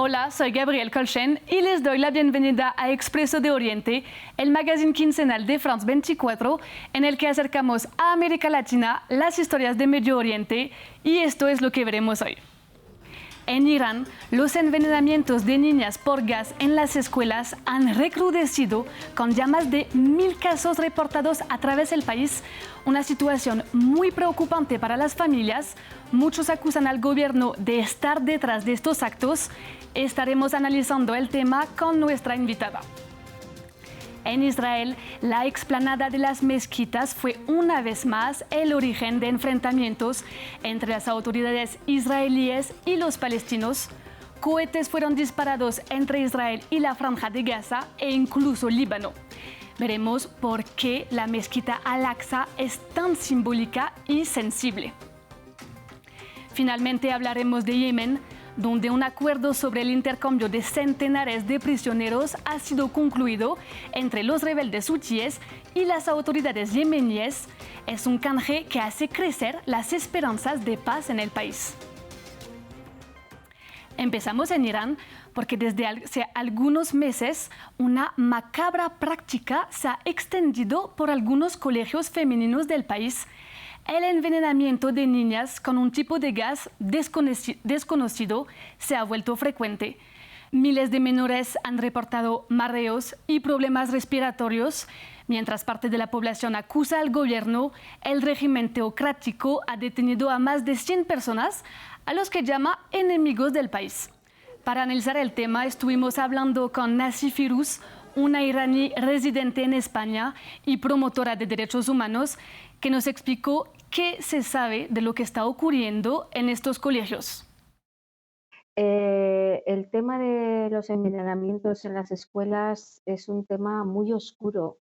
Hola, soy Gabriel Colchen y les doy la bienvenida a Expreso de Oriente, el magazine quincenal de France 24, en el que acercamos a América Latina las historias de Medio Oriente, y esto es lo que veremos hoy. En Irán, los envenenamientos de niñas por gas en las escuelas han recrudecido, con ya más de 1000 casos reportados a través del país, una situación muy preocupante para las familias. Muchos acusan al gobierno de estar detrás de estos actos. Estaremos analizando el tema con nuestra invitada. En Israel, la explanada de las mezquitas fue una vez más el origen de enfrentamientos entre las autoridades israelíes y los palestinos. Cohetes fueron disparados entre Israel y la Franja de Gaza e incluso Líbano. Veremos por qué la mezquita Al-Aqsa es tan simbólica y sensible. Finalmente hablaremos de Yemen, donde un acuerdo sobre el intercambio de centenares de prisioneros ha sido concluido entre los rebeldes hutíes y las autoridades yemeníes. Es un canje que hace crecer las esperanzas de paz en el país. Empezamos en Irán porque desde hace algunos meses una macabra práctica se ha extendido por algunos colegios femeninos del país. El envenenamiento de niñas con un tipo de gas desconocido se ha vuelto frecuente. Miles de menores han reportado mareos y problemas respiratorios. Mientras parte de la población acusa al gobierno, el régimen teocrático ha detenido a más de 100 personas, a los que llama enemigos del país. Para analizar el tema estuvimos hablando con Nasih Firuz, una iraní residente en España y promotora de derechos humanos, que nos explicó qué se sabe de lo que está ocurriendo en estos colegios. El tema de los envenenamientos en las escuelas es un tema muy oscuro.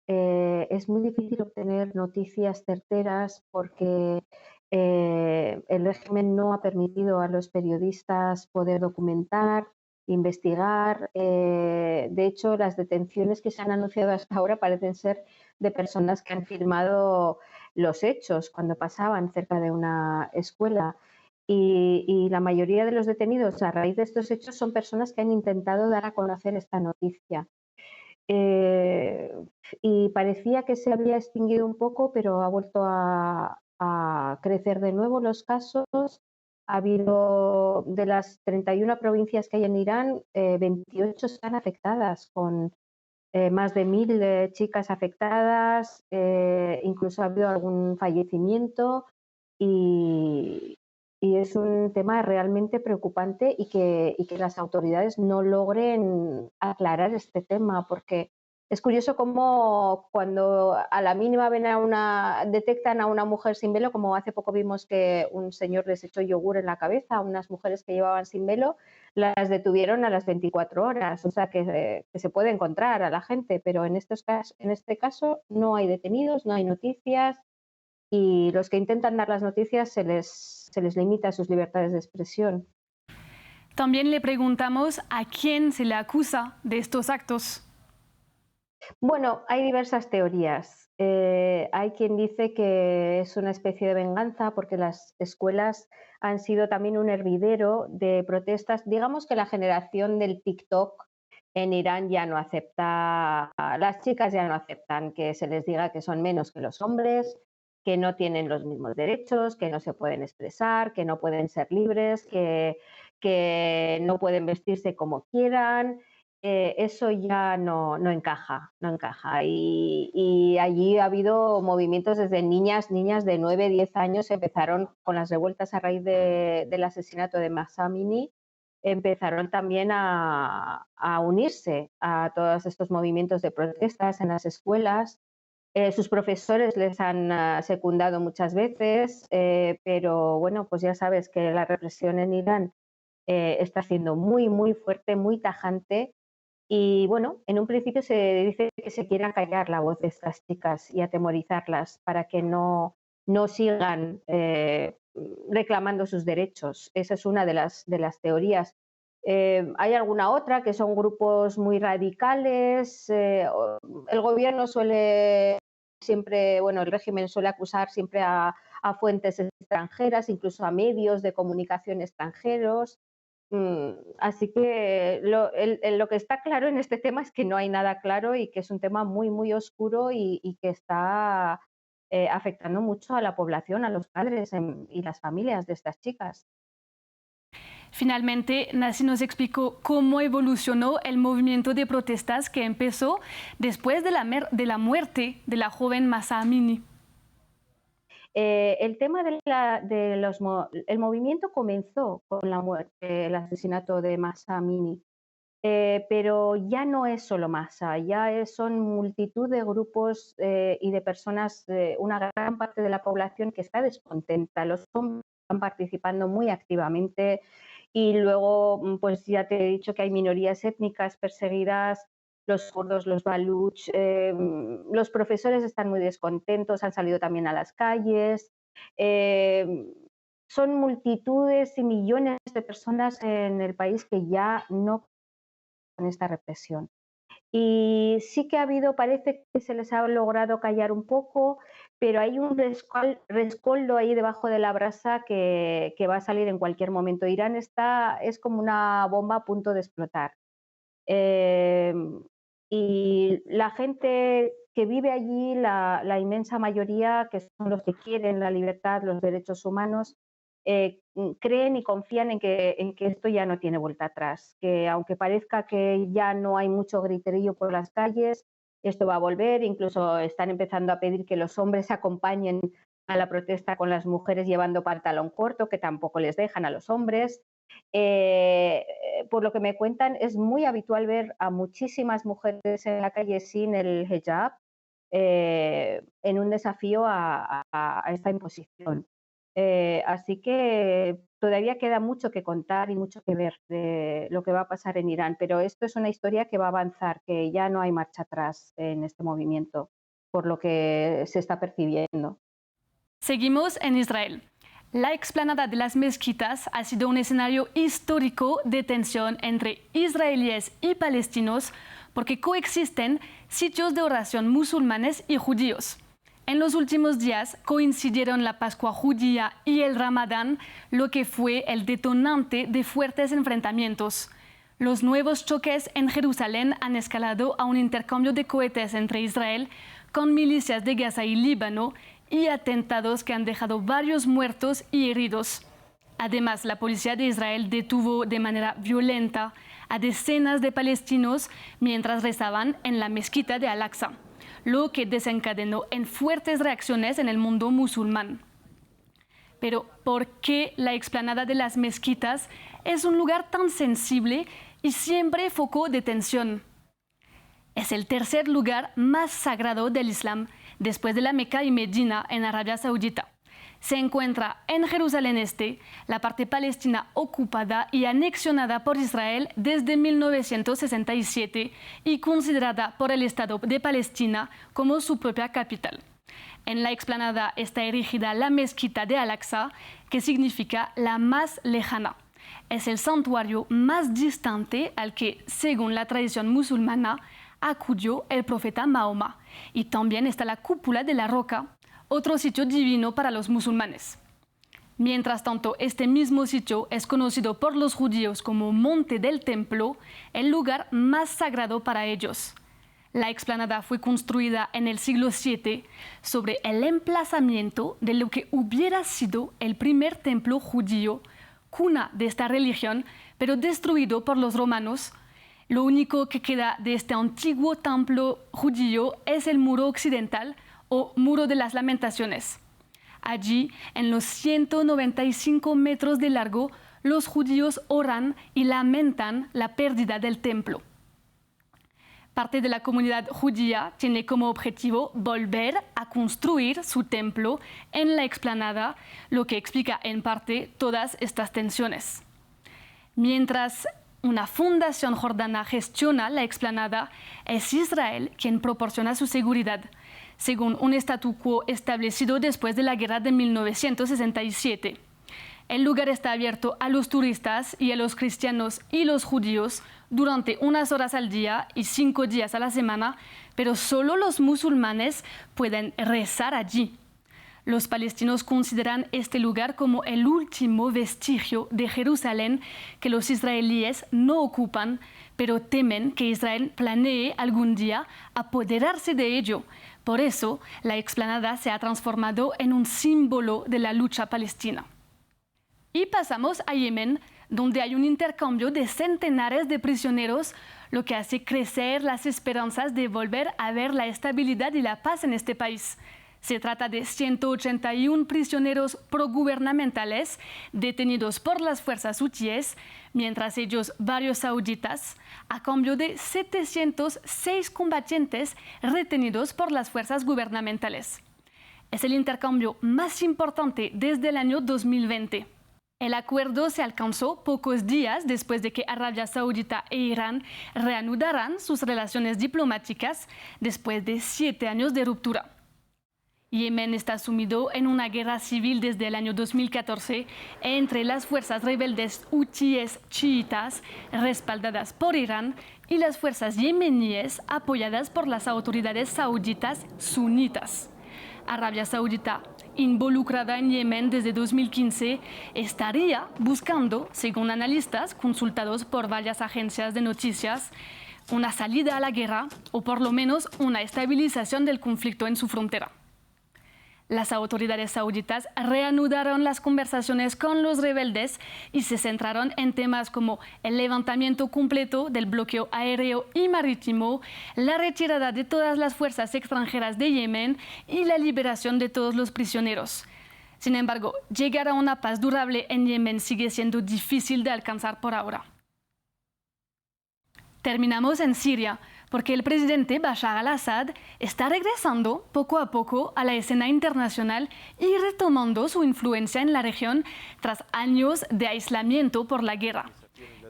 Es muy difícil obtener noticias certeras porque el régimen no ha permitido a los periodistas poder documentar, investigar. De hecho, las detenciones que se han anunciado hasta ahora parecen ser de personas que han filmado los hechos cuando pasaban cerca de una escuela. Y la mayoría de los detenidos a raíz de estos hechos son personas que han intentado dar a conocer esta noticia. Eh, y parecía que se había extinguido un poco, pero ha vuelto a crecer de nuevo los casos. Ha habido, de las 31 provincias que hay en Irán, 28 están afectadas, con más de 1000 chicas afectadas, incluso ha habido algún fallecimiento, y, y es un tema realmente preocupante, y que las autoridades no logren aclarar este tema, porque es curioso cómo cuando a la mínima detectan a una mujer sin velo, como hace poco vimos que un señor les echó yogur en la cabeza a unas mujeres que llevaban sin velo, las detuvieron a las 24 horas, o sea que se puede encontrar a la gente, pero en este caso no hay detenidos, no hay noticias, y los que intentan dar las noticias se les limita sus libertades de expresión. También le preguntamos a quién se le acusa de estos actos. Bueno, hay diversas teorías. Hay quien dice que es una especie de venganza porque las escuelas han sido también un hervidero de protestas. Digamos que la generación del TikTok en Irán ya no acepta, las chicas ya no aceptan que se les diga que son menos que los hombres, que no tienen los mismos derechos, que no se pueden expresar, que no pueden ser libres, que no pueden vestirse como quieran. Eso ya no encaja, no encaja. Y allí ha habido movimientos desde niñas de 9, 10 años, empezaron con las revueltas a raíz del asesinato de Mahsa Amini, empezaron también a unirse a todos estos movimientos de protestas en las escuelas. Sus profesores les han secundado muchas veces, pero bueno, pues ya sabes que la represión en Irán está siendo muy, muy fuerte, muy tajante. Y bueno, en un principio se dice que se quiere callar la voz de estas chicas y atemorizarlas para que no sigan reclamando sus derechos. Esa es una de las teorías. Hay alguna otra que son grupos muy radicales. El gobierno suele siempre, bueno, el régimen suele acusar siempre a fuentes extranjeras, incluso a medios de comunicación extranjeros. Así que lo que está claro en este tema es que no hay nada claro y que es un tema muy, muy oscuro y que está afectando mucho a la población, a los padres y las familias de estas chicas. Finalmente, Nasi nos explicó cómo evolucionó el movimiento de protestas que empezó después de la muerte de la joven Mahsa Amini. El tema el movimiento comenzó con la muerte, el asesinato de Mahsa Amini, pero ya no es solo Mahsa, son multitud de grupos y de personas, una gran parte de la población que está descontenta. Los hombres están participando muy activamente y luego, pues ya te he dicho que hay minorías étnicas perseguidas, los kurdos, los baluch, los profesores están muy descontentos, han salido también a las calles. eh, Son multitudes y millones de personas en el país que ya no con esta represión. Y sí que ha habido, parece que se les ha logrado callar un poco, pero hay un rescoldo ahí debajo de la brasa que va a salir en cualquier momento. Irán es como una bomba a punto de explotar. Eh, y la gente que vive allí, la inmensa mayoría, que son los que quieren la libertad, los derechos humanos, creen y confían en que esto ya no tiene vuelta atrás, que aunque parezca que ya no hay mucho griterío por las calles, esto va a volver, incluso están empezando a pedir que los hombres acompañen a la protesta con las mujeres llevando pantalón corto, que tampoco les dejan a los hombres. Eh, por lo que me cuentan, es muy habitual ver a muchísimas mujeres en la calle sin el hijab, en un desafío a esta imposición. Así que todavía queda mucho que contar y mucho que ver de lo que va a pasar en Irán, pero esto es una historia que va a avanzar, que ya no hay marcha atrás en este movimiento, por lo que se está percibiendo. Seguimos en Israel. La explanada de las mezquitas ha sido un escenario histórico de tensión entre israelíes y palestinos porque coexisten sitios de oración musulmanes y judíos. En los últimos días coincidieron la Pascua judía y el Ramadán, lo que fue el detonante de fuertes enfrentamientos. Los nuevos choques en Jerusalén han escalado a un intercambio de cohetes entre Israel con milicias de Gaza y Líbano y atentados que han dejado varios muertos y heridos. Además, la policía de Israel detuvo de manera violenta a decenas de palestinos mientras rezaban en la mezquita de Al-Aqsa, lo que desencadenó en fuertes reacciones en el mundo musulmán. Pero, ¿por qué la explanada de las mezquitas es un lugar tan sensible y siempre foco de tensión? Es el tercer lugar más sagrado del Islam, después de la Meca y Medina en Arabia Saudita. Se encuentra en Jerusalén Este, la parte palestina ocupada y anexionada por Israel desde 1967 y considerada por el Estado de Palestina como su propia capital. En la explanada está erigida la mezquita de Al-Aqsa, que significa la más lejana. Es el santuario más distante al que, según la tradición musulmana, acudió el profeta Mahoma. Y también está la cúpula de la roca, otro sitio divino para los musulmanes. Mientras tanto, este mismo sitio es conocido por los judíos como Monte del Templo, el lugar más sagrado para ellos. La explanada fue construida en el siglo VII sobre el emplazamiento de lo que hubiera sido el primer templo judío, cuna de esta religión, pero destruido por los romanos. Lo único que queda de este antiguo templo judío es el muro occidental o Muro de las Lamentaciones. Allí, en los 195 metros de largo, los judíos oran y lamentan la pérdida del templo. Parte de la comunidad judía tiene como objetivo volver a construir su templo en la explanada, lo que explica en parte todas estas tensiones. Mientras una fundación jordana gestiona la explanada, es Israel quien proporciona su seguridad, según un statu quo establecido después de la guerra de 1967. El lugar está abierto a los turistas y a los cristianos y los judíos durante unas horas al día y 5 días a la semana, pero solo los musulmanes pueden rezar allí. Los palestinos consideran este lugar como el último vestigio de Jerusalén que los israelíes no ocupan, pero temen que Israel planee algún día apoderarse de ello. Por eso, la explanada se ha transformado en un símbolo de la lucha palestina. Y pasamos a Yemen, donde hay un intercambio de centenares de prisioneros, lo que hace crecer las esperanzas de volver a ver la estabilidad y la paz en este país. Se trata de 181 prisioneros progubernamentales detenidos por las fuerzas hutíes, mientras ellos, varios sauditas, a cambio de 706 combatientes retenidos por las fuerzas gubernamentales. Es el intercambio más importante desde el año 2020. El acuerdo se alcanzó pocos días después de que Arabia Saudita e Irán reanudaran sus relaciones diplomáticas después de 7 años de ruptura. Yemen está sumido en una guerra civil desde el año 2014 entre las fuerzas rebeldes hutíes chiitas respaldadas por Irán y las fuerzas yemeníes apoyadas por las autoridades sauditas sunitas. Arabia Saudita, involucrada en Yemen desde 2015, estaría buscando, según analistas consultados por varias agencias de noticias, una salida a la guerra o por lo menos una estabilización del conflicto en su frontera. Las autoridades sauditas reanudaron las conversaciones con los rebeldes y se centraron en temas como el levantamiento completo del bloqueo aéreo y marítimo, la retirada de todas las fuerzas extranjeras de Yemen y la liberación de todos los prisioneros. Sin embargo, llegar a una paz durable en Yemen sigue siendo difícil de alcanzar por ahora. Terminamos en Siria, porque el presidente Bashar al-Assad está regresando poco a poco a la escena internacional y retomando su influencia en la región tras años de aislamiento por la guerra.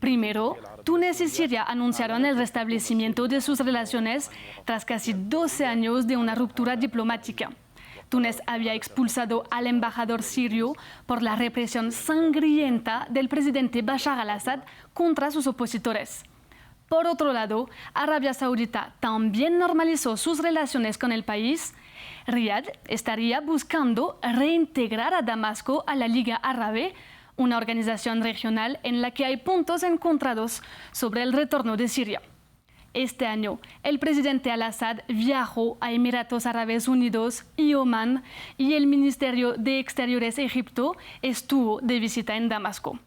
Primero, Túnez y Siria anunciaron el restablecimiento de sus relaciones tras casi 12 años de una ruptura diplomática. Túnez había expulsado al embajador sirio por la represión sangrienta del presidente Bashar al-Assad contra sus opositores. Por otro lado, Arabia Saudita también normalizó sus relaciones con el país. Riad estaría buscando reintegrar a Damasco a la Liga Árabe, una organización regional en la que hay puntos encontrados sobre el retorno de Siria. Este año, el presidente al-Assad viajó a Emiratos Árabes Unidos y Omán, y el Ministerio de Exteriores de Egipto estuvo de visita en Damasco.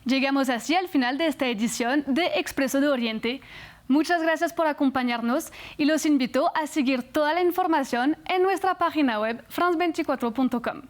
Llegamos así al final de esta edición de Expreso de Oriente. Muchas gracias por acompañarnos y los invito a seguir toda la información en nuestra página web france24.com.